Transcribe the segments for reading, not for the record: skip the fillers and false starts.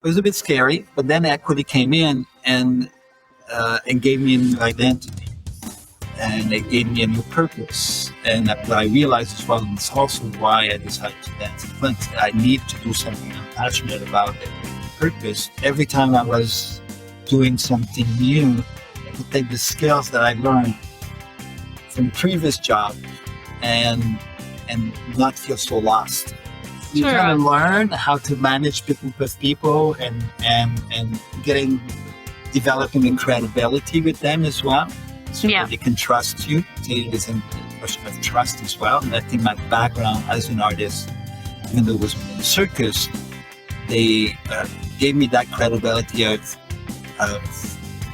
It was a bit scary, but then equity came in and gave me a new identity. And it gave me a new purpose. And what I realized as well, and it's also why I decided to dance in Flint, I need to do something I'm passionate about. Purpose. Every time I was doing something new, I could take the skills that I learned from previous job and not feel so lost. You kind of learn how to manage people with people and developing credibility with them as well. So that they can trust you. It is a question of trust as well. And I think my background as an artist, even though it was in circus, they gave me that credibility of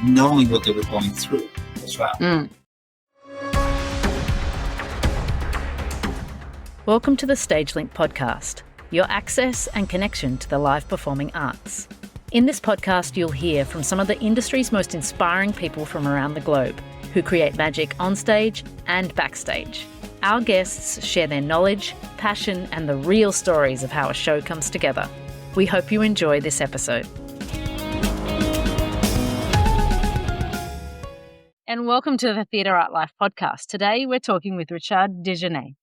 knowing what they were going through as well. Welcome to the StageLink podcast, your access and connection to the live performing arts. In this podcast, you'll hear from some of the industry's most inspiring people from around the globe who create magic on stage and backstage. Our guests share their knowledge, passion, and the real stories of how a show comes together. We hope you enjoy this episode. And welcome to the Theatre Art Life podcast. Today, we're talking with Richard Dagenais.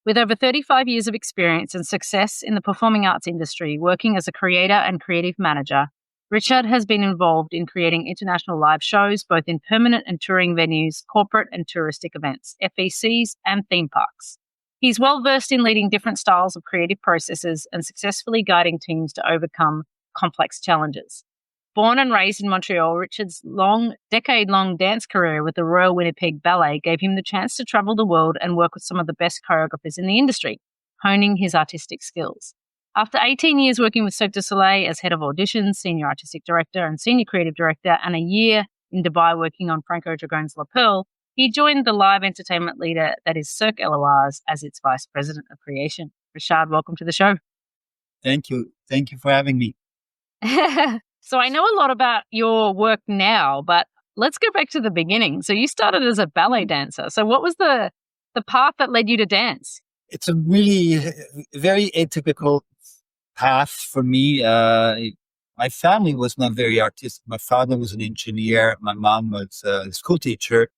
With over 35 years of experience and success in the performing arts industry, working as a creator and creative manager, Richard has been involved in creating international live shows, both in permanent and touring venues, corporate and touristic events, FECs, and theme parks. He's well-versed in leading different styles of creative processes and successfully guiding teams to overcome complex challenges. Born and raised in Montreal, Richard's decade-long dance career with the Royal Winnipeg Ballet gave him the chance to travel the world and work with some of the best choreographers in the industry, honing his artistic skills. After 18 years working with Cirque du Soleil as Head of Auditions, Senior Artistic Director and Senior Creative Director, and a year in Dubai working on Franco Dragone's Perle, he joined the live entertainment leader that is Cirque Éloize as its Vice President of Creation. Richard, welcome to the show. Thank you. Thank you for having me. So I know a lot about your work now, but let's go back to the beginning. So you started as a ballet dancer. So what was the path that led you to dance? It's a really very atypical path for me. My family was not very artistic. My father was an engineer. My mom was a school teacher.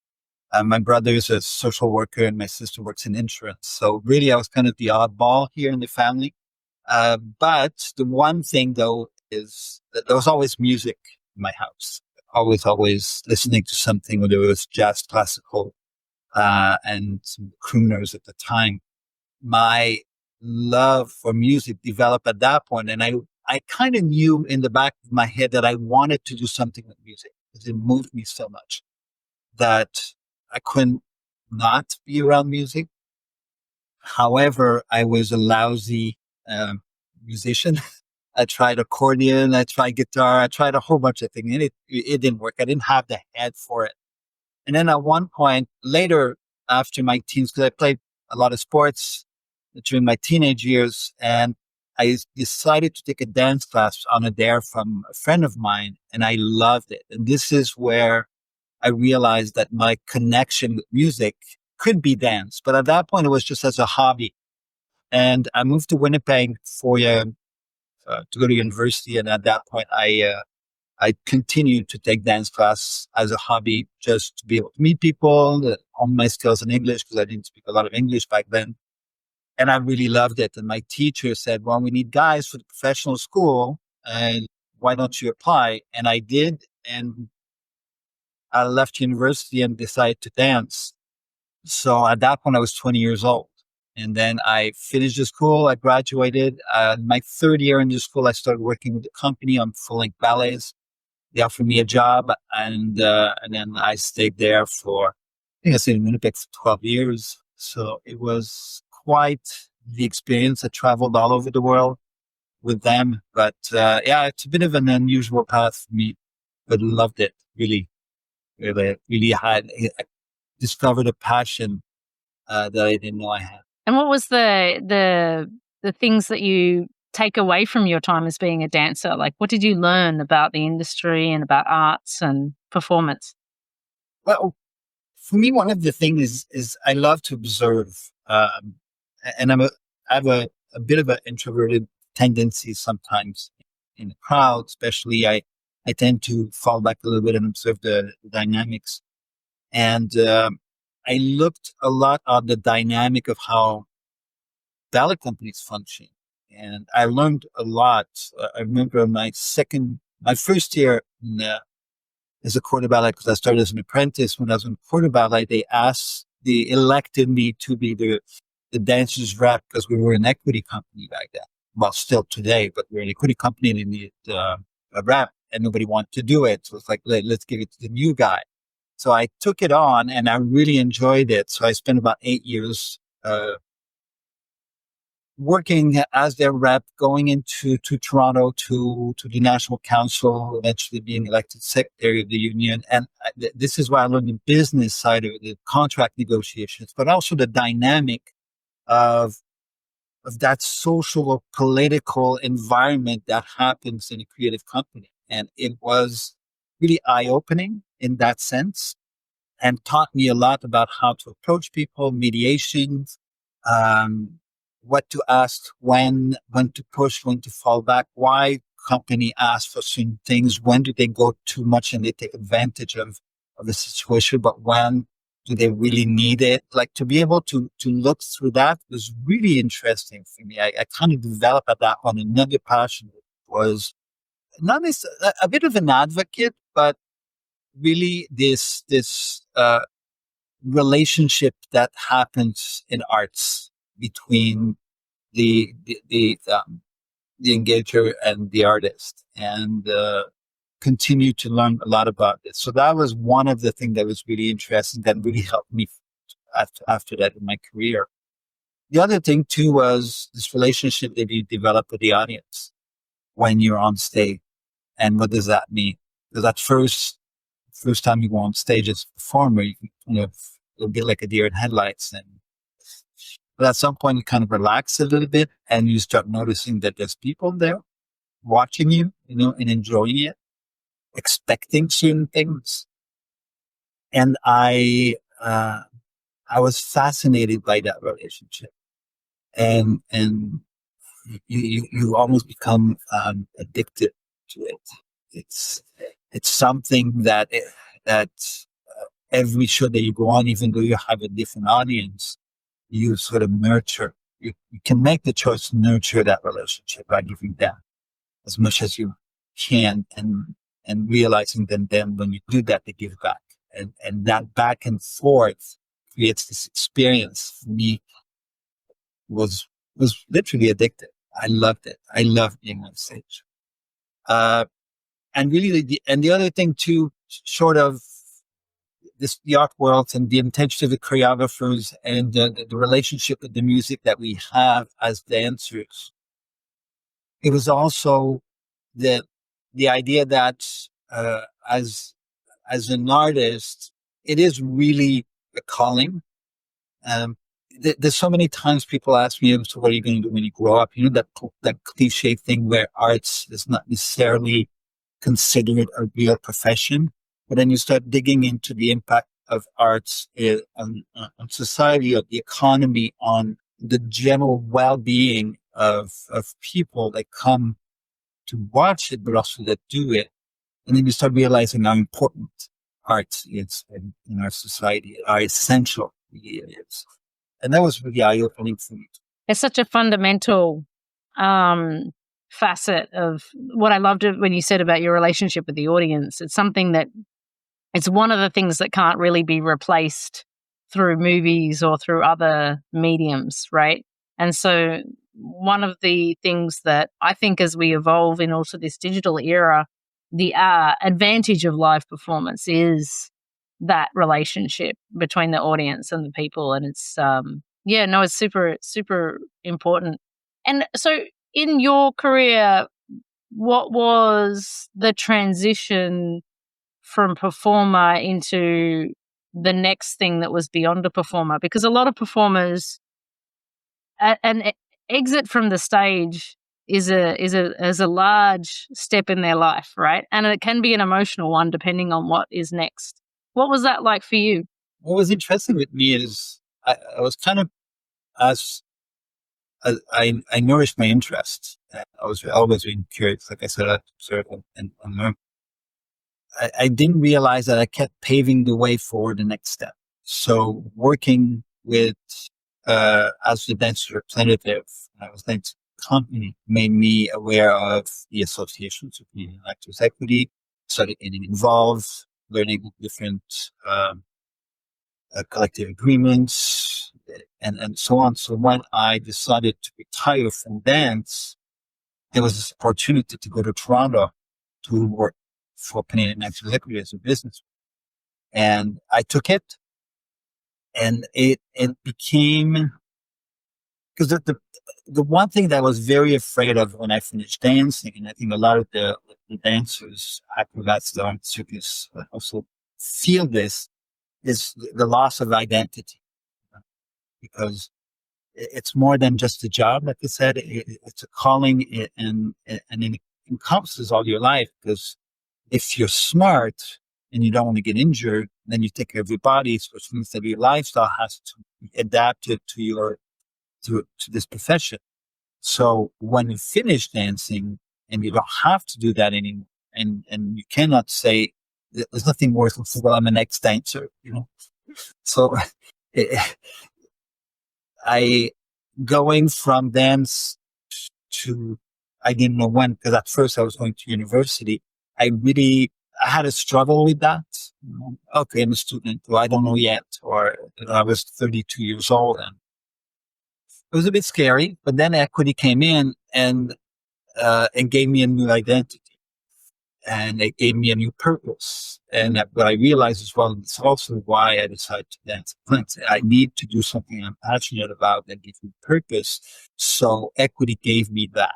My brother is a social worker and my sister works in insurance. So really I was kind of the oddball here in the family. But the one thing though is that there was always music in my house. Always listening to something, whether it was jazz, classical, and some crooners at the time. My love for music developed at that point, and I kind of knew in the back of my head that I wanted to do something with music because it moved me so much that I couldn't not be around music. However, I was a lousy musician. I tried accordion, I tried guitar, I tried a whole bunch of things, and it didn't work. I didn't have the head for it. And then at one point later, after my teens, because I played a lot of sports during my teenage years, and I decided to take a dance class on a dare from a friend of mine, and I loved it. And this is where I realized that my connection with music could be dance. But at that point, it was just as a hobby. And I moved to Winnipeg to go to university. And at that point, I continued to take dance class as a hobby, just to be able to meet people, hone my skills in English, because I didn't speak a lot of English back then. And I really loved it. And my teacher said, well, we need guys for the professional school. And why don't you apply? And I did. And I left university and decided to dance. So at that point, I was 20 years old. And then I finished the school. I graduated. My third year in the school, I started working with the company on full-length ballets. They offered me a job, and then I stayed there for, I think I stayed in Winnipeg for 12 years. So it was quite the experience. I traveled all over the world with them. But it's a bit of an unusual path for me, but loved it. Really I discovered a passion that I didn't know I had. And what was the things that you take away from your time as being a dancer? Like, what did you learn about the industry and about arts and performance? Well, for me, one of the things is I love to observe, and I have a bit of an introverted tendency sometimes in the crowd, especially. I tend to fall back a little bit and observe the dynamics. And I looked a lot on the dynamic of how ballet companies function. And I learned a lot. I remember my first year as a corps de ballet, because I started as an apprentice. When I was in corps de ballet, they elected me to be the dancers rep, because we were an equity company back then. Well, still today, but we're an equity company and they needed a rep, and nobody wanted to do it. So it's like, let's give it to the new guy. So I took it on and I really enjoyed it. So I spent about 8 years working as their rep, going into Toronto to the National Council, eventually being elected secretary of the union. And this is why I learned the business side of it, the contract negotiations, but also the dynamic of that social or political environment that happens in a creative company. And it was really eye-opening in that sense, and taught me a lot about how to approach people, mediation, what to ask, when to push, when to fall back, why company asks for certain things, when do they go too much and they take advantage of the situation, but when do they really need it? Like, to be able to look through that was really interesting for me. I kind of developed at that one. Another passion was not a bit of an advocate, but really this relationship that happens in arts between the engager and the artist, and continue to learn a lot about this. So that was one of the things that was really interesting, that really helped me after that in my career. The other thing too was this relationship that you develop with the audience when you're on stage. And what does that mean? Because at first time you go on stage as a performer, you kind of, it'll be like a deer in headlights. But at some point you kind of relax a little bit and you start noticing that there's people there watching you, and enjoying it, expecting certain things. And I was fascinated by that relationship. And you almost become addicted to it. It's something that every show that you go on, even though you have a different audience, you sort of nurture. You can make the choice to nurture that relationship by giving that as much as you can, and realizing that then when you do that, they give back, and that back and forth creates this experience. For me, was literally addictive. I loved it. I loved being on stage. And really, the other thing too, short of the art world and the intention of the choreographers and the relationship with the music that we have as dancers, it was also the idea that as an artist, it is really a calling. There's so many times people ask me, so what are you going to do when you grow up? That cliche thing where arts is not necessarily considered a real profession, but then you start digging into the impact of arts on society, of the economy, on the general well-being of people that come to watch it, but also that do it. And then you start realizing how important art is in our society, how essential it is. And that was really eye-opening for me. It's such a fundamental facet of what I loved when you said about your relationship with the audience. It's something that, it's one of the things that can't really be replaced through movies or through other mediums, right? And so one of the things that I think as we evolve in also this digital era, the advantage of live performance is that relationship between the audience and the people. And it's, it's super, super important. And so in your career, what was the transition from performer into the next thing that was beyond a performer? Because a lot of performers, an exit from the stage is a large step in their life, right? And it can be an emotional one depending on what is next. What was that like for you? What was interesting with me is I was kind of, as I nourished my interest. I was always being curious, like I said, I observe and learn. I didn't realize that I kept paving the way for the next step. So working with, as the dance representative, I was thanks company made me aware of the associations of Canadian Actors Equity, started getting involved, learning different collective agreements, and so on. So when I decided to retire from dance, there was this opportunity to go to Toronto to work for Canadian Actors Equity as a business. And I took it, and it became, because the one thing that I was very afraid of when I finished dancing, and I think a lot of the dancers, acrobats that are in circus also feel this, is the loss of identity. Because it's more than just a job, like I said, it's a calling, and it encompasses all your life. Because if you're smart and you don't want to get injured, then you take care of your body, which means that your lifestyle has to be adapted to this profession. So when you finish dancing and you don't have to do that anymore, and you cannot say there's nothing worse than saying, well, I'm an ex-dancer, So I going from dance to, I didn't know when, because at first I was going to university. I had a struggle with that. Okay, I'm a student, or I don't know yet, or I was 32 years old, and it was a bit scary. But then equity came in and gave me a new identity, and it gave me a new purpose. And what I realized as well, it's also why I decided to dance. I need to do something I'm passionate about that gives me purpose. So equity gave me that.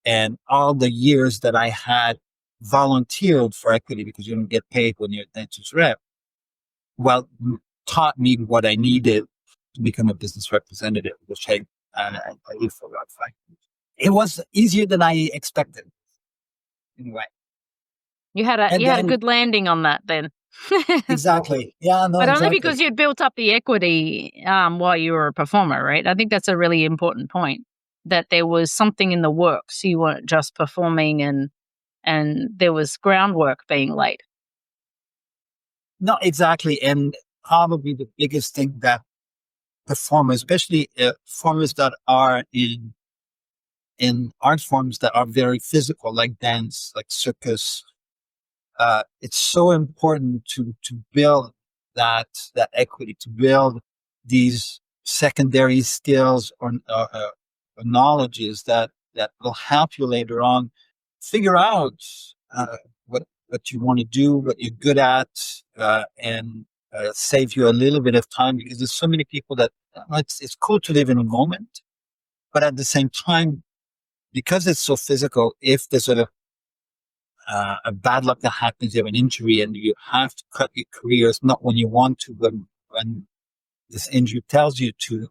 And all the years that I had volunteered for equity, because you don't get paid when you're a dancer's rep, well, taught me what I needed to become a business representative, which I did for about 5 years. It was easier than I expected, in a way. You had a good landing on that then. Exactly. Yeah, no, but exactly. only because you'd built up the equity while you were a performer, right? I think that's a really important point, that there was something in the works. You weren't just performing, and there was groundwork being laid. No, exactly. And probably the biggest thing that performers, especially performers that are in art forms that are very physical, like dance, like circus, it's so important to build that equity, to build these secondary skills or knowledges that will help you later on figure out what you want to do, what you're good at, and save you a little bit of time, because there's so many people that it's cool to live in a moment, but at the same time, because it's so physical, if there's a bad luck that happens, you have an injury and you have to cut your careers, not when you want to, but when this injury tells you to.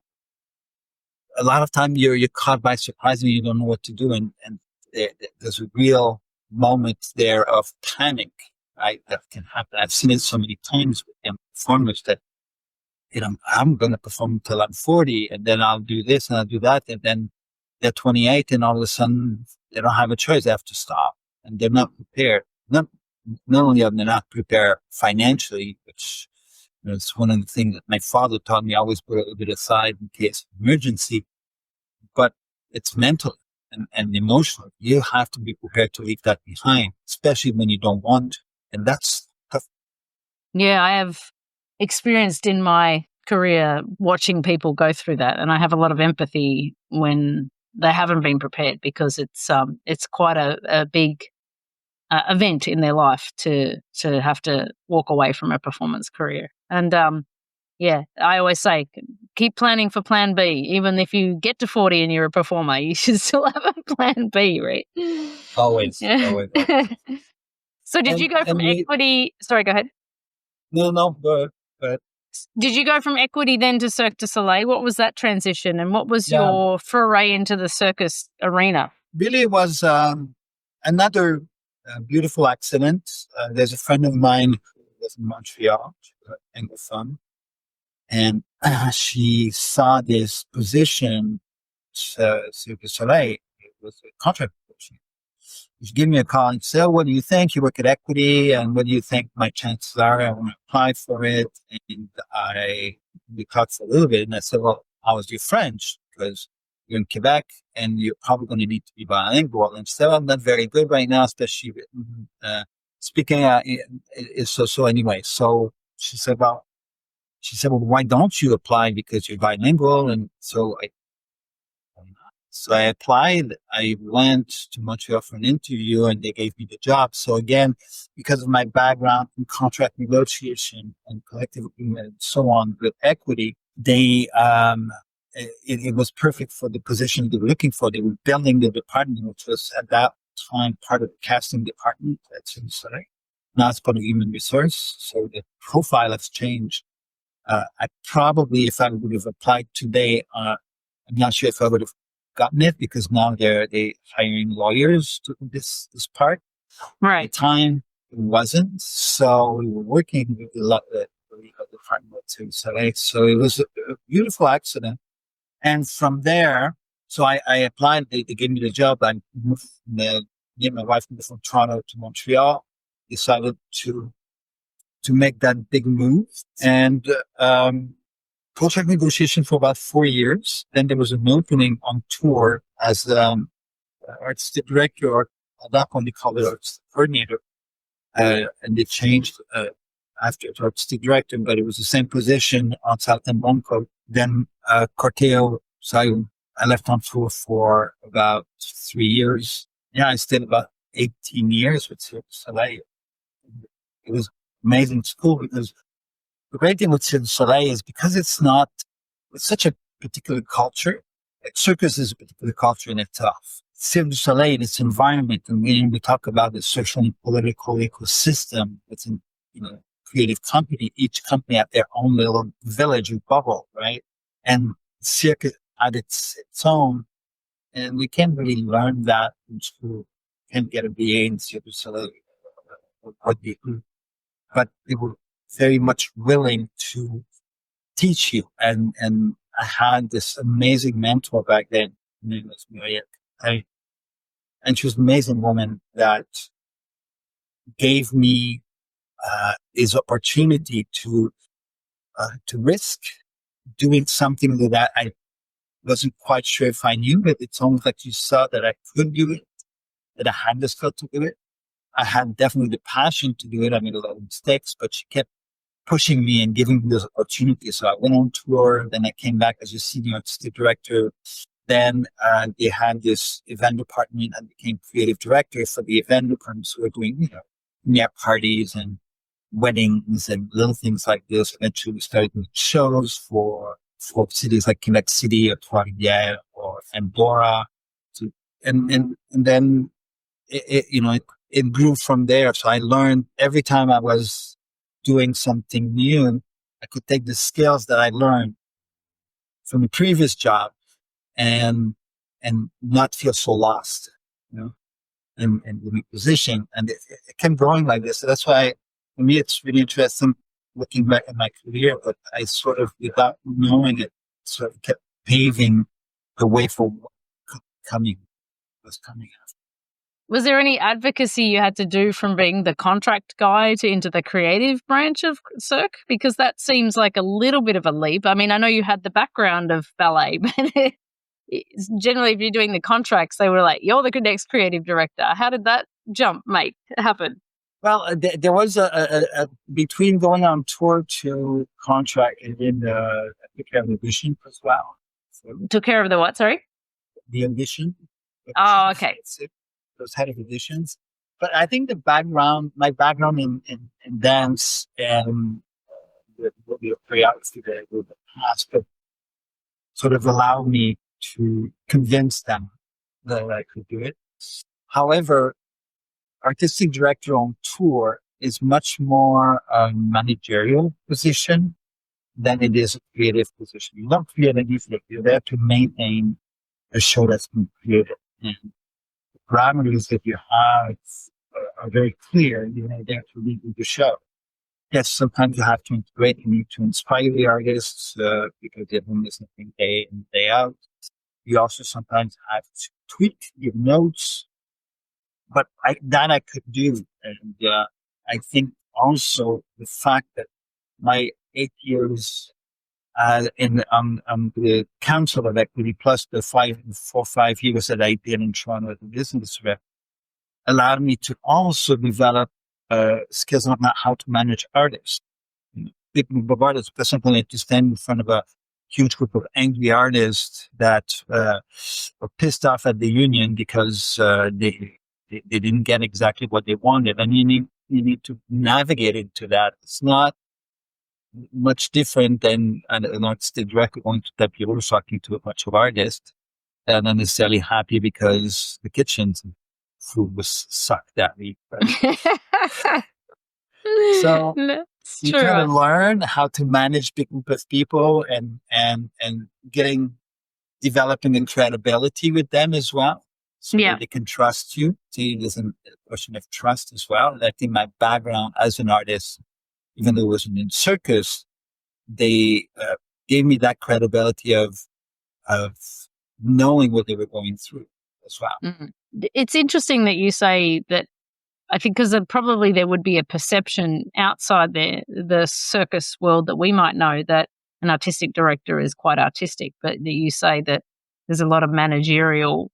A lot of time you're caught by surprise and you don't know what to do, and there's a real moment there of panic, right? That can happen. I've seen it so many times with young performers that, I'm going to perform until I'm 40, and then I'll do this and I'll do that, and then they're 28, and all of a sudden they don't have a choice; they have to stop, and they're not prepared. Not only are they not prepared financially, which it's one of the things that my father taught me: always put a little bit aside in case of emergency. But it's mental and emotional. You have to be prepared to leave that behind, especially when you don't want to. And that's tough. Yeah, I have experienced in my career watching people go through that, and I have a lot of empathy when they haven't been prepared, because it's quite a big event in their life to have to walk away from a performance career. And yeah, I always say, keep planning for plan B. Even if you get to 40 and you're a performer, you should still have a plan B, right? Always. So did you go from equity? Sorry, go ahead. No, but did you go from equity then to Cirque du Soleil? What was that transition, and what was your foray into the circus arena? Really, it was another beautiful accident. There's a friend of mine who was in Montreal, Anglophone, and she saw this position Cirque du Soleil. It was a contract negotiation. You give me a call and say, oh, what do you think? You work at Equity, and what do you think my chances are? I want to apply for it. And we talked for a little bit, and I said, well, how was your French? Because you're in Quebec, and you're probably going to need to be bilingual. And she said, well, I'm not very good right now, especially speaking is so anyway. So she said, well, why don't you apply? Because you're bilingual. And so I applied. I went to Montreal for an interview, and they gave me the job. So again, because of my background in contract negotiation and collective agreement and so on with Equity, it was perfect for the position they were looking for. They were building the department, which was at that time part of the casting department at Cirque du Soleil. Now it's part of human resource. So the profile has changed. I probably, if I would have applied today, I'm not sure if I would have gotten it, because now they're hiring lawyers to do this part. Right. At the time, it wasn't. So we were working with the department at Cirque du Soleil. So it was a beautiful accident. And from there, so I applied. They gave me the job. I moved. Me and my wife moved from Toronto to Montreal. Decided to make that big move, and contract negotiation for about 4 years. Then there was an opening on tour as artistic director, or at that point they called it artistic coordinator, and they changed after to artistic director, but it was the same position on South and Franco. Then Corteo, so I left on tour for about 3 years. Yeah, I stayed about 18 years with Cirque du Soleil. It was amazing school, because the great thing with Cirque du Soleil is because it's such a particular culture. Like circus is a particular culture in itself. Cirque du Soleil, its environment, and we talk about the social and political ecosystem within, creative company. Each company had their own little village or bubble, right? And Cirque had its own, and we can't really learn that in school. Can't get a BA in Cirque du Soleil, but they were very much willing to teach you. And I had this amazing mentor back then. Her name was Mariette. And she was an amazing woman that gave me this opportunity to risk doing something that I wasn't quite sure if I knew, but it's almost like you saw that I could do it, that I had the skill to do it. I had definitely the passion to do it. I made a lot of mistakes, but she kept pushing me and giving me those opportunities. So I went on tour. Then I came back as a senior artistic director. Then they had this event department, and became creative director for the event department. So we're doing, premiere parties and weddings and little things like this. Eventually we started doing shows for cities like Quebec City or Trois-Rivières or Andorra. So, and then it grew from there. So I learned every time I was doing something new, I could take the skills that I learned from the previous job and not feel so lost, in the new position. And it kept growing like this. So that's why, for me, it's really interesting looking back at my career, but I sort of, without knowing it, sort of kept paving the way for what was coming after. Was there any advocacy you had to do from being the contract guy into the creative branch of Cirque? Because that seems like a little bit of a leap. I mean, I know you had the background of ballet, but generally if you're doing the contracts, they were like, you're the next creative director. How did that jump happen? Well, there was a between going on tour to contract, and then I took care of the audition as well. So Took care of the what, sorry? the audition. Oh, okay. Those head of auditions. But I think my background in dance and the choreography with the past, but sort of allowed me to convince them that I could do it. However, artistic director on tour is much more a managerial position than it is a creative position. You're not creative, you're there to maintain a show that's been created. And the parameters that you have are very clear. You're there to lead the show. Yes, sometimes you have to integrate, you need to inspire the artists because they're doing this thing day in, day out. You also sometimes have to tweak your notes, but I could do. And I think also the fact that my 8 years in the Council of Equity plus the 5 years that I did in Toronto as a business rep allowed me to also develop skills on how to manage artists. Big group of artists, for example, like to stand in front of a huge group of angry artists that were pissed off at the union because they didn't get exactly what they wanted, and you need to navigate into that. It's not much different than an artistic director going to the bureau talking to a bunch of artists and not necessarily happy because the kitchen's food was sucked that week. Right? So That's you true. kind of learn how to manage big group of people and developing a credibility with them as well, so that they can trust you. See, there's a question of trust as well. And I think my background as an artist, even though it wasn't in circus, they gave me that credibility of knowing what they were going through as well. Mm. It's interesting that you say that. I think because probably there would be a perception outside the circus world that we might know that an artistic director is quite artistic, but that you say that there's a lot of managerial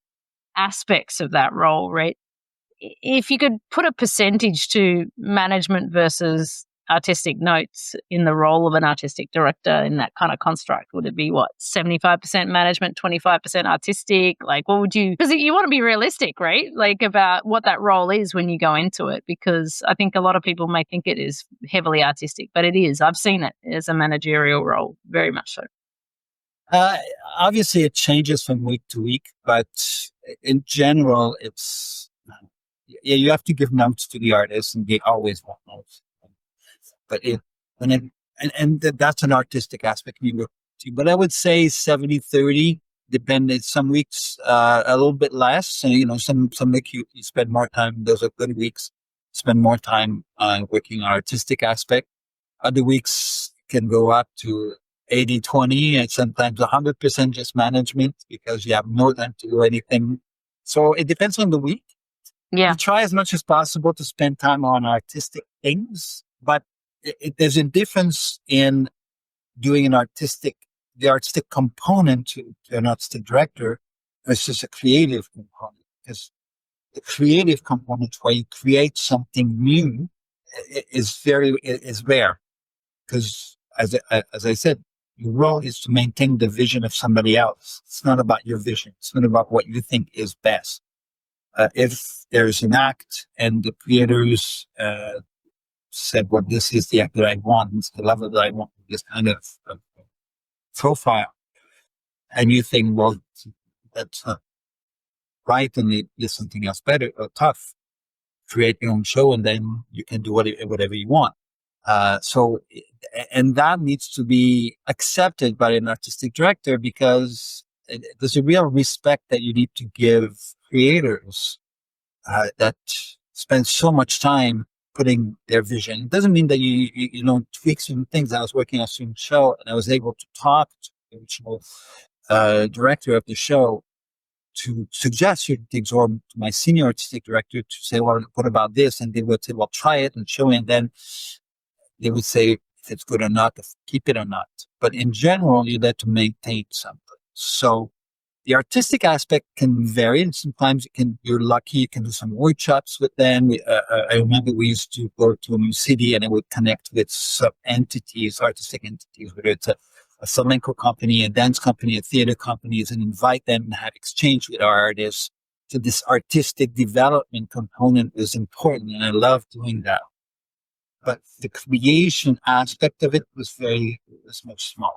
aspects of that role, right? If you could put a percentage to management versus artistic notes in the role of an artistic director in that kind of construct, would it be 75% management, 25% artistic? Like, what would you, because you want to be realistic, right? Like about what that role is when you go into it, because I think a lot of people may think it is heavily artistic, but it is. I've seen it as a managerial role, very much so. Obviously, it changes from week to week, but in general, it's you have to give notes to the artists, and they always want notes. But that's an artistic aspect you look to. But I would say 70-30, depending. Some weeks a little bit less. And some week you spend more time. Those are good weeks. Spend more time working on artistic aspect. Other weeks can go up to 80-20, and sometimes 100% just management because you have no time to do anything. So it depends on the week. Yeah. You try as much as possible to spend time on artistic things, but there's a difference in doing the artistic component to an artistic director versus a creative component. Because the creative component, where you create something new, is rare. Because as I said, your role is to maintain the vision of somebody else. It's not about your vision. It's not about what you think is best. If there's an act and the creators said, well, this is the act that I want, it's the level that I want, this kind of profile, and you think, well, that's right, and there's something else better or tough, create your own show, and then you can do whatever you want. And that needs to be accepted by an artistic director, because there's a real respect that you need to give creators that spend so much time putting their vision. It doesn't mean that you don't tweak certain things. I was working on a certain show, and I was able to talk to the original director of the show to suggest certain things, or to my senior artistic director to say, well, what about this? And they would say, well, try it and show me. And then they would say if it's good or not, if keep it or not. But in general, you need to maintain something. So the artistic aspect can vary, and sometimes you're lucky, you can do some workshops with them. I remember we used to go to a new city, and I would connect with sub-entities, artistic entities, whether it's a flamenco company, a dance company, a theater companies, and invite them and have exchange with our artists. So this artistic development component is important, and I love doing that. But the creation aspect of it was much smaller.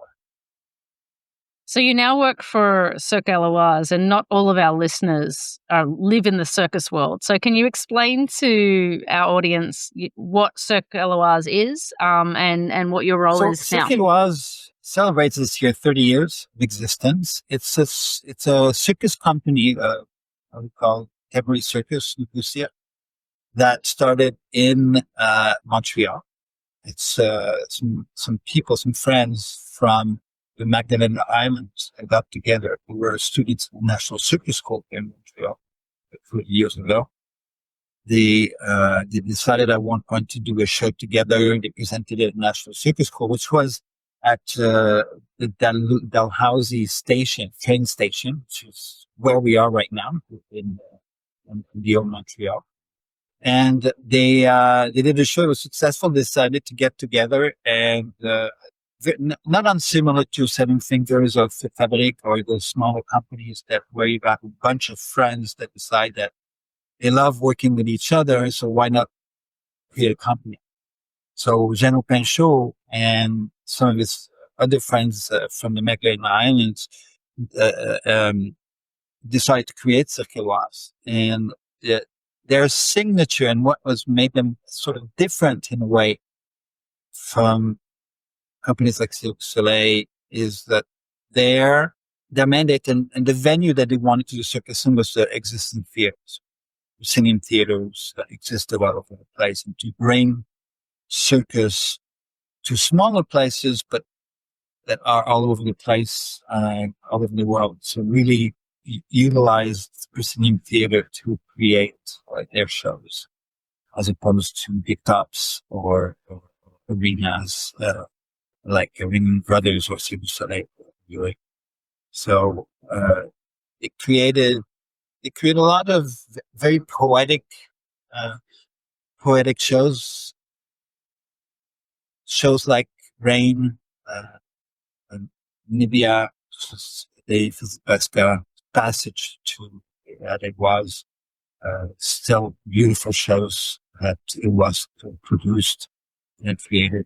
So you now work for Cirque Éloize, and not all of our listeners live in the circus world. So can you explain to our audience what Cirque Éloize is and what your role is now? Cirque Éloize celebrates this year 30 years of existence. It's a circus company, we call Cabaret Circus Nicosia, that started in Montreal. It's some people, some friends from the Magdalene Islands got together. We were students of the National Circus School in Montreal a few years ago. They decided at one point to do a show together. They presented it at National Circus School, which was at the Dalhousie station, train station, which is where we are right now in the old Montreal. And they did a show. It was successful. They decided to get together and not unsimilar to Seven Fingers or Fabric or those smaller companies where you got a bunch of friends that decide that they love working with each other, so why not create a company? So Jean Pinchot and some of his other friends from the Magdalene Islands decided to create Cirque Éloize. And their signature and what was made them sort of different in a way from companies like Cirque du Soleil is that their mandate and the venue that they wanted to do circus in was the existing theaters. Singing theaters that existed all over the place, and to bring circus to smaller places, but that are all over the place, all over the world. So really utilize the proscenium theater to create their shows, as opposed to big tops or arenas like Ringling Brothers or Cirque du Soleil. Really. So it created a lot of very poetic shows like Rain, Nibia, the passage to it was still beautiful shows that it was produced and created.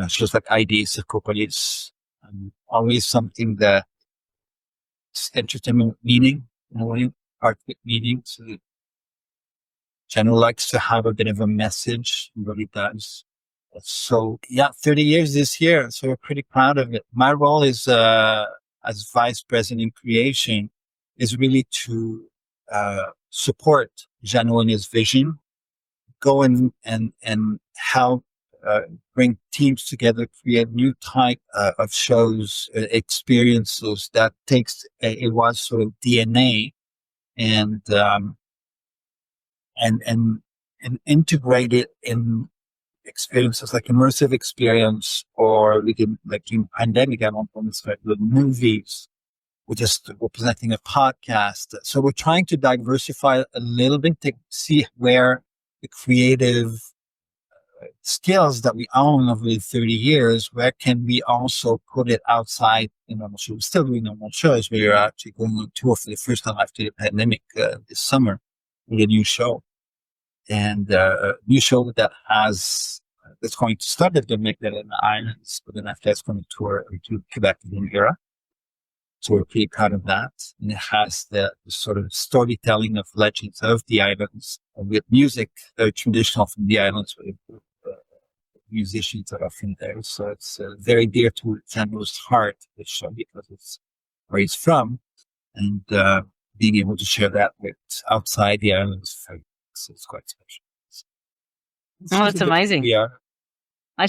Shows like ID, Sarcopolis, always something that entertainment meaning in a way. Art with meaning. So General likes to have a bit of a message. He really does. So 30 years this year. So we're pretty proud of it. My role is as vice president in creation is really to support General in his vision, go and help bring teams together, create new type of shows, experiences that takes it was sort of DNA. And integrate it in experiences like immersive experience, or we can, like during pandemic, I want to start with movies. We're presenting a podcast. So we're trying to diversify a little bit to see where the creative skills that we own over the 30 years, where can we also put it outside in normal shows? We're still doing normal shows. We're actually going on tour for the first time after the pandemic this summer with a new show. And a new show that's going to start at the Magdalene Islands, but then after that's going to tour to Quebec and Era. So we're pretty proud of that. And it has the sort of storytelling of legends of the islands with music traditional from the islands with musicians that are from there. So it's very dear to General's heart, this show, because it's where he's from. And being able to share that with outside the islands, it's quite special. Oh, that's amazing. Yeah. I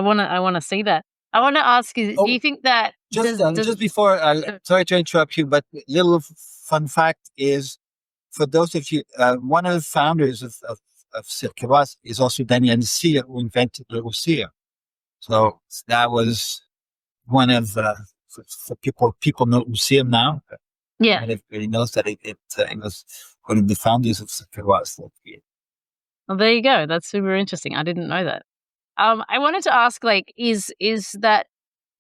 want to see that. I want to ask you, do you think that just before, sorry to interrupt you, but little fun fact is, for those of you, one of the founders of Cirque Éloize is also Daniel Sia, who invented the Lucia. So that was one of for people know Lucia now. Yeah, and everybody knows that it was one of the founders of Cirque Éloize. well, there you go. That's super interesting. I didn't know that. I wanted to ask, like, is that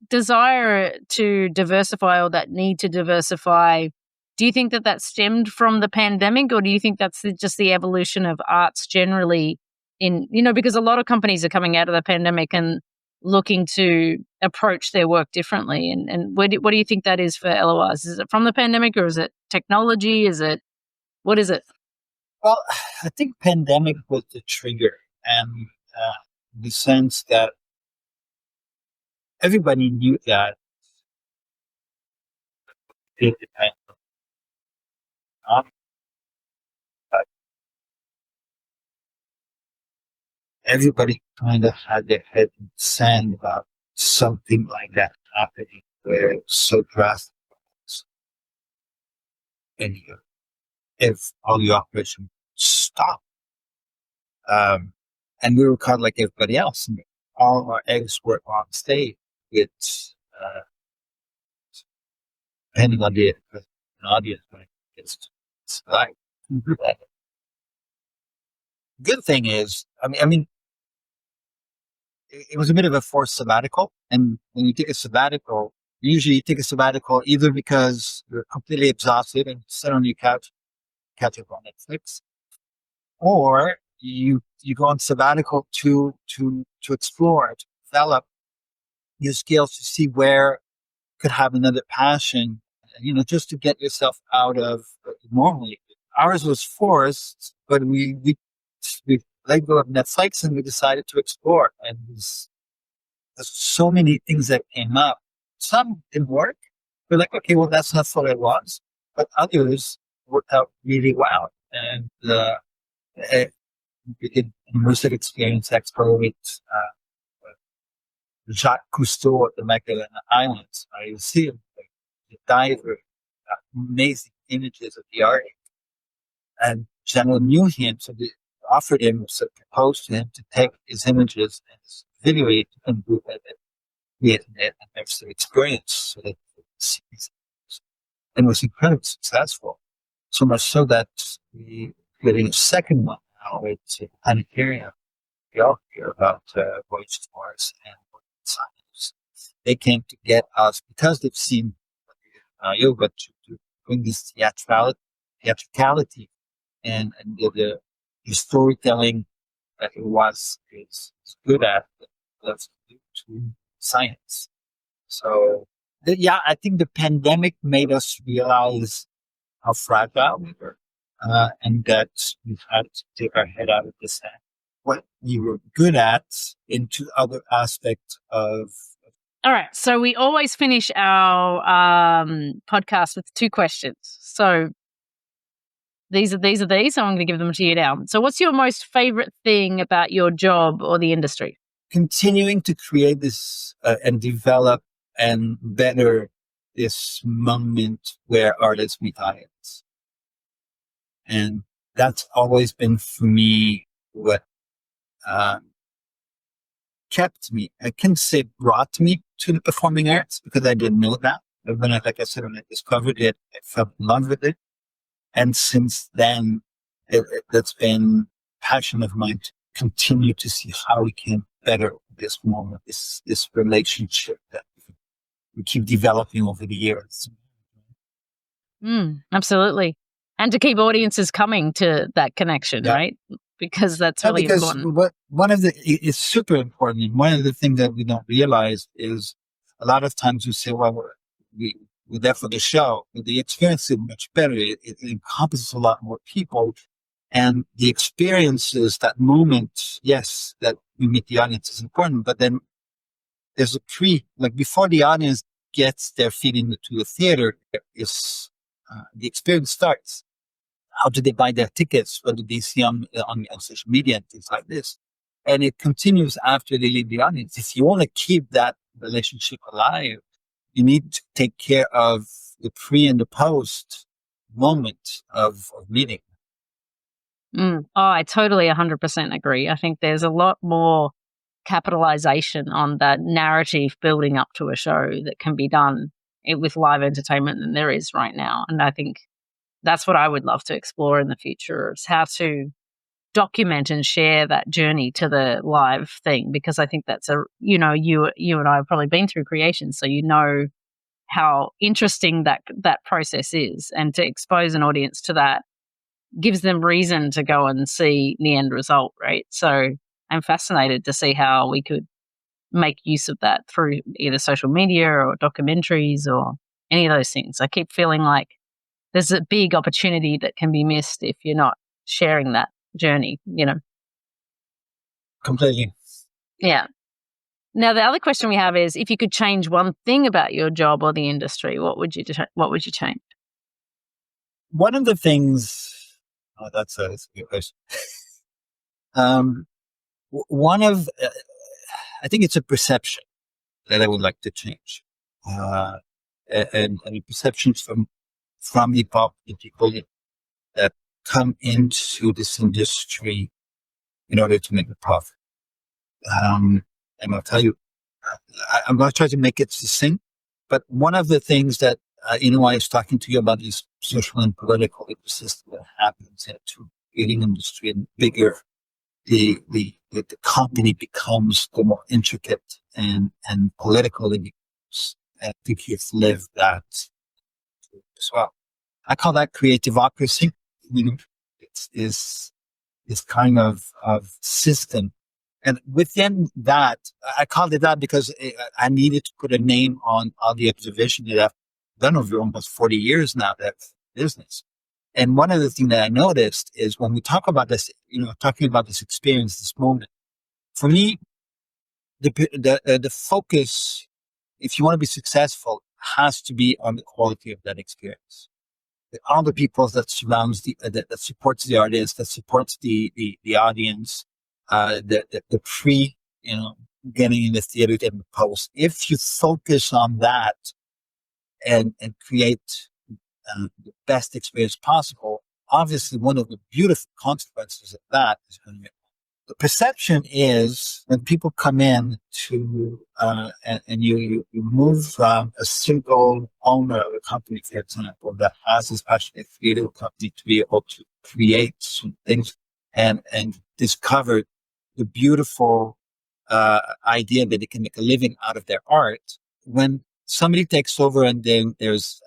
desire to diversify or that need to diversify, do you think that stemmed from the pandemic, or do you think that's just the evolution of arts generally because a lot of companies are coming out of the pandemic and looking to approach their work differently. And what do you think that is for Éloize? Is it from the pandemic, or is it technology? What is it? Well, I think pandemic was the trigger, and in the sense that everybody knew that it depended on everybody kind of had their head in the sand about something like that happening. were so drastic. And if all the operation stopped, and we were caught like everybody else, and all our eggs were on stage with, uh, depending on the audience, but it's like, good thing is, I mean, it was a bit of a forced sabbatical. And when you take a sabbatical, usually you take a sabbatical either because you're completely exhausted and sit on your couch, catch up on Netflix, or you go on sabbatical to explore, to develop new skills, to see where you could have another passion, just to get yourself out of normally. Ours was forced, but we let go of Netflix and we decided to explore. And there's so many things that came up. Some didn't work. We're like, okay, well, that's not what it was. But others worked out really well. And we did immersive experience expo with Jacques Cousteau at the Magdalena Islands. You see him, like, the diver, amazing images of the Arctic. And General knew him, so they offered him, so proposed to him to take his images and his video it and do an immersive experience. So that and was incredibly successful. So much so that we getting a second one now. It's a planetarium. We all hear about Voyage to Mars and science. They came to get us because they've seen yoga to bring this theatricality and the storytelling that it is good at. Let's do to science. So I think the pandemic made us realize how fragile we were, and that we had to take our head out of the sand. What we were good at into other aspects of. All right. So we always finish our podcast with two questions. So these are these. So I'm going to give them to you now. So what's your most favorite thing about your job or the industry? Continuing to create this and develop and better this moment where artists meet audience. And that's always been for me what kept me. I can say brought me to the performing arts because I didn't know that. But when I discovered it, I fell in love with it. And since then, that's been a passion of mine to continue to see how we can better this moment, this relationship that we keep developing over the years. Absolutely. And to keep audiences coming to that connection, right? Because that's really important. It's super important. And one of the things that we don't realize is a lot of times we say, well, we're there for the show, but the experience is much better. It encompasses a lot more people. And the experiences, that moment, yes, that we meet the audience is important, but then there's before the audience gets their feet into the theater, is the experience starts. How do they buy their tickets? What do they see on social media and things like this? And it continues after they leave the audience. If you want to keep that relationship alive, you need to take care of the pre and the post moment of meeting. I totally 100% agree. I think there's a lot more capitalization on that narrative building up to a show that can be done with live entertainment than there is right now. And I think that's what I would love to explore in the future, is how to document and share that journey to the live thing, because I think that's you and I have probably been through creation, so you know how interesting that process is, and to expose an audience to that gives them reason to go and see the end result, right? So I'm fascinated to see how we could make use of that through either social media or documentaries or any of those things. I keep feeling like there's a big opportunity that can be missed if you're not sharing that journey, Completely. Yeah. Now, the other question we have is, if you could change one thing about your job or the industry, what would you change? One of the things, that's a good question. I think it's a perception that I would like to change. and perceptions from hip hop, the people that come into this industry in order to make a profit. And I'll tell you, I'm going to try to make it succinct, but one of the things that, I was talking to you about this social and political ecosystem that happens into the creating industry, and bigger the company becomes, the more intricate and political it becomes. I think you've lived that as well. I call that creativocracy. It's kind of system. And within that, I called it that because I needed to put a name on all the observation that I've done over almost 40 years now, that business. And one of the things that I noticed is when we talk about this, talking about this experience, this moment, for me, the focus, if you want to be successful, has to be on the quality of that experience. All the people that surrounds that supports the artist, that supports the audience, the pre, getting in the theater and the post. If you focus on that and create the best experience possible, obviously one of the beautiful consequences of that is going to be the perception is when people come in to and you move from a single owner of a company, for example, that has this passionate creative company to be able to create some things and discover the beautiful idea that they can make a living out of their art. When somebody takes over and then there's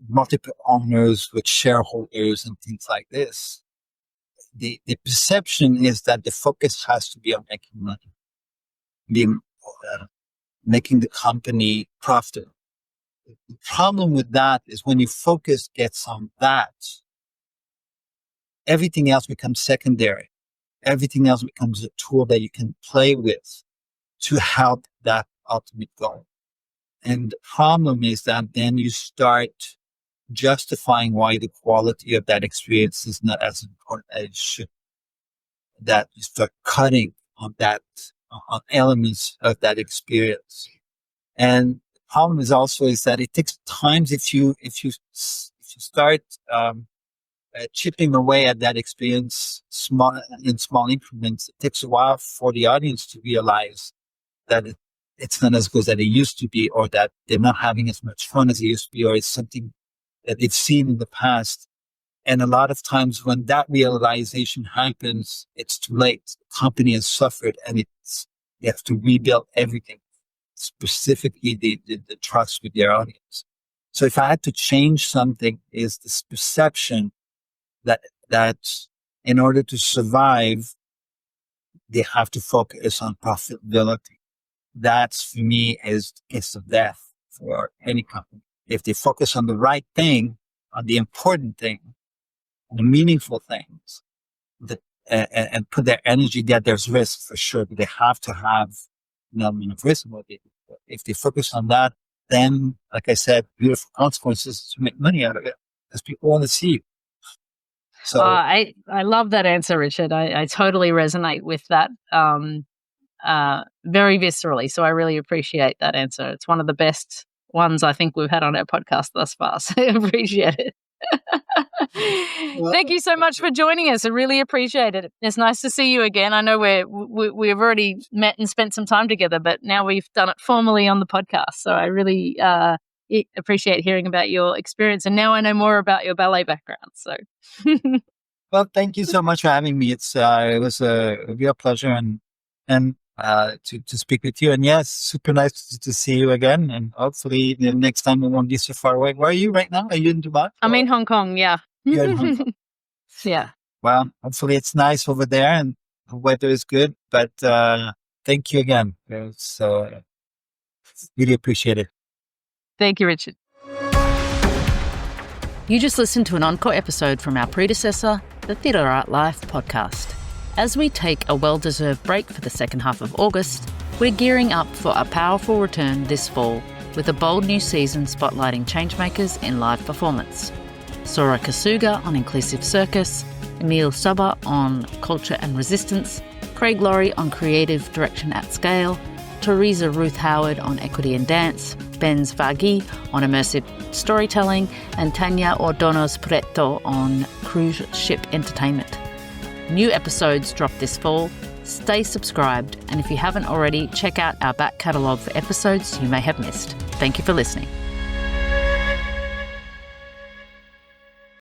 multiple owners with shareholders and things like this, the perception is that the focus has to be on making money, making the company profitable. The problem with that is when your focus gets on that, everything else becomes secondary. Everything else becomes a tool that you can play with to help that ultimate goal. And the problem is that then you start justifying why the quality of that experience is not as important as it should. That you start cutting on that, on elements of that experience. And the problem is also is that it takes times if you start chipping away at that experience in small increments. It takes a while for the audience to realize that it's not as good as it used to be, or that they're not having as much fun as it used to be, or it's something that they've seen in the past. And a lot of times when that realization happens, it's too late. The company has suffered and you have to rebuild everything, specifically the trust with their audience. So if I had to change something, is this perception that in order to survive, they have to focus on profitability. That's, for me, is the kiss of death for any company. If they focus on the right thing, on the important thing, on the meaningful things, and put their energy there, there's risk for sure, but they have to have an element of risk about it. If they focus on that, then, like I said, beautiful consequences to make money out of it, because people want to see you. So I love that answer, Richard. I totally resonate with that very viscerally. So I really appreciate that answer. It's one of the best ones I think we've had on our podcast thus far. So I appreciate it. Thank you so much for joining us. I really appreciate it. It's nice to see you again. I know we've already met and spent some time together, but now we've done it formally on the podcast. So I really appreciate hearing about your experience, and now I know more about your ballet background. So, well, thank you so much for having me. It was a real pleasure and to speak with you. And yes, super nice to see you again. And hopefully the next time we won't be so far away. Where are you right now? Are you in Dubai? I'm in Hong Kong. Yeah. You're in Hong Kong. Yeah. Well, hopefully it's nice over there and the weather is good. But thank you again. So really appreciate it. Thank you, Richard. You just listened to an encore episode from our predecessor, the Theatre Art Life podcast. As we take a well-deserved break for the second half of August, we're gearing up for a powerful return this fall with a bold new season spotlighting changemakers in live performance. Sora Kasuga on Inclusive Circus, Emile Saba on Culture and Resistance, Craig Laurie on Creative Direction at Scale, Teresa Ruth Howard on equity and dance, Benz Vargi on immersive storytelling, and Tanya Ordonos Preto on cruise ship entertainment. New episodes drop this fall. Stay subscribed, and if you haven't already, check out our back catalogue for episodes you may have missed. Thank you for listening.